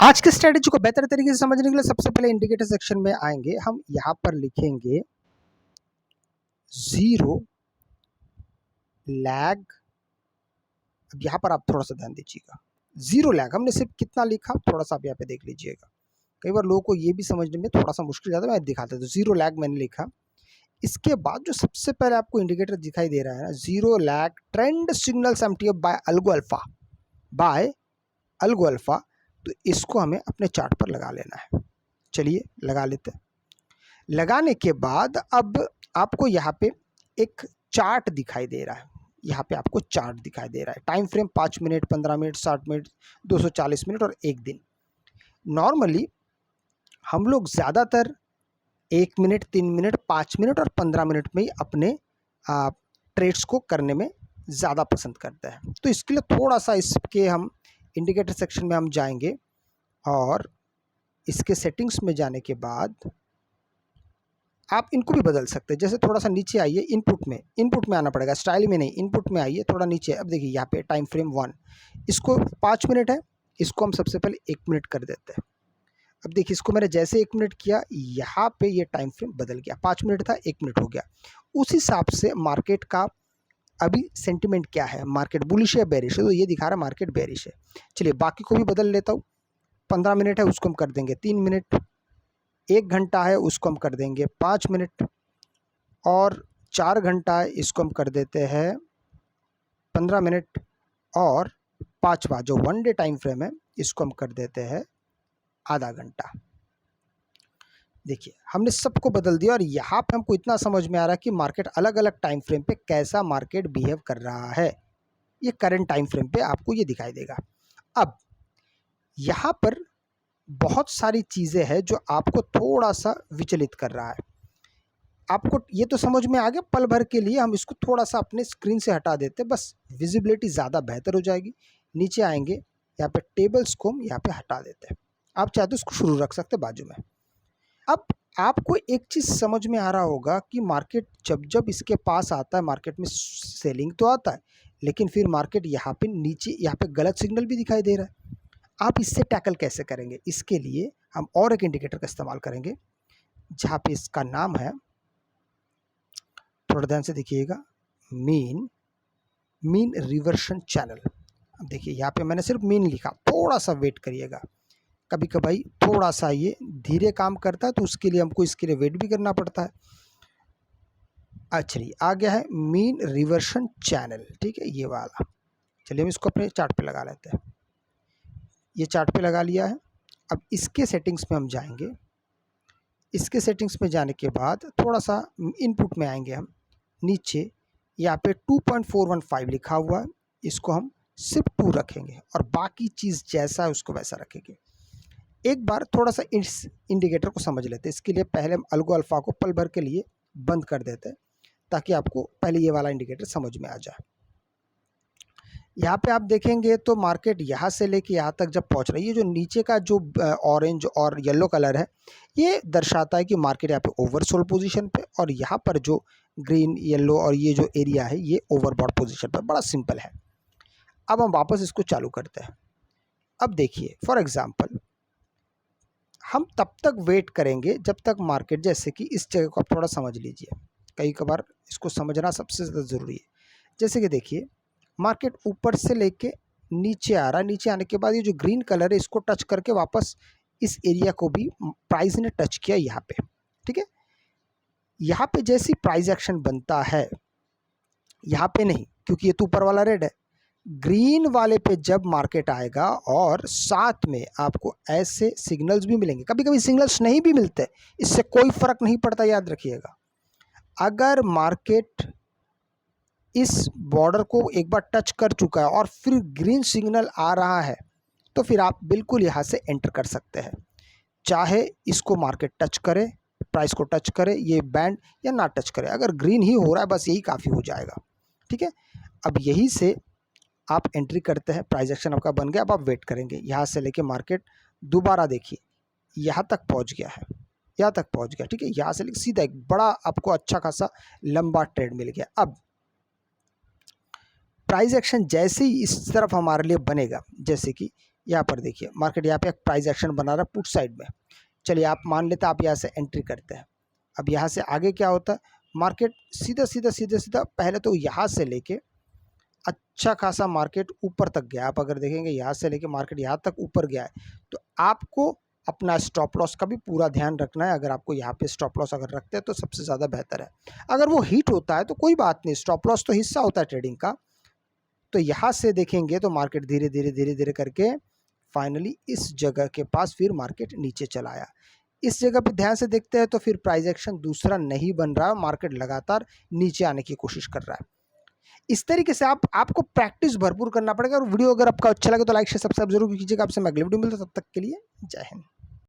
आज के स्ट्रेटेजी को बेहतर तरीके से समझने के लिए सबसे पहले इंडिकेटर सेक्शन में आएंगे। हम यहाँ पर लिखेंगे जीरो लैग। अब यहाँ पर आप थोड़ा सा ध्यान दीजिएगा, जीरो लैग हमने सिर्फ कितना लिखा, थोड़ा सा आप यहाँ पे देख लीजिएगा। कई बार लोगों को ये भी समझने में थोड़ा सा मुश्किल जाता है, मैं दिखाता हूँ। तो जीरो लैग मैंने लिखा। इसके बाद जो सबसे पहले आपको इंडिकेटर दिखाई दे रहा है ना, zero lag trend signals MTF by Algo Alpha, तो इसको हमें अपने चार्ट पर लगा लेना है। चलिए लगा लेते हैं। लगाने के बाद अब आपको यहाँ पे एक चार्ट दिखाई दे रहा है। यहाँ पे आपको चार्ट दिखाई दे रहा है। Time frame 5 minute, 15 minute, 60 minute, 240 minute और एक दिन। नॉर्मली हम लोग ज़्यादातर 1 मिनट, 3 मिनट, 5 मिनट और 15 मिनट में ही अपने ट्रेड्स को करने में ज़्यादा पसंद करते हैं। तो इसके लिए थोड़ा सा इसके हम इंडिकेटर सेक्शन में हम जाएंगे और इसके सेटिंग्स में जाने के बाद आप इनको भी बदल सकते हैं। जैसे थोड़ा सा नीचे आइए, इनपुट में आना पड़ेगा, स्टाइल में नहीं, इनपुट में आइए थोड़ा नीचे। अब देखिए यहाँ पे टाइम फ्रेम 1, इसको 5 मिनट है, इसको हम सबसे पहले 1 मिनट कर देते हैं। अब देखिए इसको मैंने जैसे 1 मिनट किया, यहाँ पे ये टाइम फ्रेम बदल गया। 5 मिनट था, 1 मिनट हो गया। उस हिसाब से मार्केट का अभी सेंटिमेंट क्या है, मार्केट बुलिश है बेरिश है, तो ये दिखा रहा है मार्केट बेरिश है। चलिए बाकी को भी बदल लेता हूँ। 15 मिनट है, उसको हम कर देंगे 3 मिनट। 1 घंटा है, उसको हम कर देंगे 5 मिनट। और 4 घंटा है, इसको हम कर देते हैं 15 मिनट। और 5वां जो 1 डे टाइम फ्रेम है, इसको हम कर देते हैं आधा घंटा। देखिए हमने सबको बदल दिया और यहाँ पे हमको इतना समझ में आ रहा है कि मार्केट अलग अलग टाइम फ्रेम पे कैसा मार्केट बिहेव कर रहा है। ये करंट टाइम फ्रेम पे आपको ये दिखाई देगा। अब यहाँ पर बहुत सारी चीज़ें हैं जो आपको थोड़ा सा विचलित कर रहा है। आपको ये तो समझ में आ गया, पल भर के लिए हम इसको थोड़ा सा अपने स्क्रीन से हटा देते हैं, बस विजिबिलिटी ज़्यादा बेहतर हो जाएगी। नीचे आएंगे, यहाँ पे टेबल्स को हम यहाँ पे हटा देते हैं। आप चाहे तो इसको शुरू रख सकते हैं बाजू में। अब आपको एक चीज़ समझ में आ रहा होगा कि मार्केट जब जब इसके पास आता है, मार्केट में सेलिंग तो आता है, लेकिन फिर मार्केट यहाँ पे नीचे, यहाँ पे गलत सिग्नल भी दिखाई दे रहा है। आप इससे टैकल कैसे करेंगे? इसके लिए हम और एक इंडिकेटर का इस्तेमाल करेंगे, जहाँ पे इसका नाम है, थोड़ा ध्यान से देखिएगा, मीन रिवर्शन चैनल। अब देखिए यहाँ पे मैंने सिर्फ मीन लिखा, थोड़ा सा वेट करिएगा। कभी कभी थोड़ा सा ये धीरे काम करता है, तो उसके लिए हमको इसके लिए वेट भी करना पड़ता है। अच्छा ये आ गया है मीन रिवर्शन चैनल, ठीक है, ये वाला। चलिए हम इसको अपने चार्ट पे लगा लेते हैं। ये चार्ट पे लगा लिया है। अब इसके सेटिंग्स में हम जाएंगे। इसके सेटिंग्स में जाने के बाद थोड़ा सा इनपुट में आएंगे हम। नीचे यहाँ पे 2.415 लिखा हुआ है, इसको हम सिर्फ 2 रखेंगे और बाकी चीज़ जैसा है उसको वैसा रखेंगे। एक बार थोड़ा सा इस इंडिकेटर को समझ लेते हैं। इसके लिए पहले हम अल्गो अल्फा को पल भर के लिए बंद कर देते हैं, ताकि आपको पहले ये वाला इंडिकेटर समझ में आ जाए। यहाँ पे आप देखेंगे तो मार्केट यहाँ से लेके यहाँ तक जब पहुँच रही है, जो नीचे का जो ऑरेंज और येलो कलर है, ये दर्शाता है कि मार्केट यहाँ पे ओवरसोल्ड पोजीशन पे, और यहाँ पर जो ग्रीन, येलो और ये जो एरिया है, ये ओवरबॉट पोजीशन पर। बड़ा सिंपल है। अब हम वापस इसको चालू करते हैं। अब देखिए फॉर एग्जाम्पल, हम तब तक वेट करेंगे जब तक मार्केट, जैसे कि इस जगह को आप थोड़ा समझ लीजिए, कई कबार इसको समझना सबसे ज़्यादा ज़रूरी है। जैसे कि देखिए मार्केट ऊपर से लेके नीचे आ रहा है, नीचे आने के बाद ये जो ग्रीन कलर है, इसको टच करके वापस इस एरिया को भी प्राइस ने टच किया यहाँ पे, ठीक है। यहाँ पे जैसी प्राइस एक्शन बनता है, यहाँ पे नहीं, क्योंकि ये तो ऊपर वाला रेड है। ग्रीन वाले पे जब मार्केट आएगा और साथ में आपको ऐसे सिग्नल्स भी मिलेंगे, कभी कभी सिग्नल्स नहीं भी मिलते, इससे कोई फर्क नहीं पड़ता, याद रखिएगा। अगर मार्केट इस बॉर्डर को एक बार टच कर चुका है और फिर ग्रीन सिग्नल आ रहा है, तो फिर आप बिल्कुल यहाँ से एंटर कर सकते हैं। चाहे इसको मार्केट टच करे, प्राइस को टच करे, ये बैंड, या ना टच करे, अगर ग्रीन ही हो रहा है बस यही काफ़ी हो जाएगा, ठीक है। अब यही से आप एंट्री करते हैं, प्राइस एक्शन आपका बन गया। अब आप वेट करेंगे, यहाँ से लेके मार्केट दोबारा देखिए यहाँ तक पहुँच गया है, यहाँ तक पहुँच गया, ठीक है। यहाँ से लेके सीधा एक बड़ा आपको अच्छा खासा लंबा ट्रेड मिल गया। अब प्राइस एक्शन जैसे ही इस तरफ हमारे लिए बनेगा, जैसे कि यहाँ पर देखिए मार्केट यहाँ पे एक प्राइस एक्शन बना रहा है पुट साइड में। चलिए आप मान लेते हैं आप यहाँ से एंट्री करते हैं। अब यहाँ से आगे क्या होता है, मार्केट सीधा सीधा सीधा सीधा पहले तो यहाँ से लेके अच्छा खासा मार्केट ऊपर तक गया। आप अगर देखेंगे यहाँ से लेके मार्केट यहाँ तक ऊपर गया है, तो आपको अपना स्टॉप लॉस का भी पूरा ध्यान रखना है। अगर आपको यहाँ पे स्टॉप लॉस अगर रखते हैं तो सबसे ज़्यादा बेहतर है। अगर वो हिट होता है तो कोई बात नहीं, स्टॉप लॉस तो हिस्सा होता है ट्रेडिंग का। तो यहाँ से देखेंगे तो मार्केट धीरे धीरे धीरे धीरे करके फाइनली इस जगह के पास फिर मार्केट नीचे चला आया। इस जगह पे ध्यान से देखते हैं तो फिर प्राइस एक्शन दूसरा नहीं बन रहा, मार्केट लगातार नीचे आने की कोशिश कर रहा है। इस तरीके से आपको प्रैक्टिस भरपूर करना पड़ेगा। और वीडियो अगर आपका अच्छा लगे तो लाइक शेयर सब्सक्राइब जरूर कीजिएगा। आपसे मैं अगले वीडियो मिलता हूं, तब तक के लिए जय हिंद।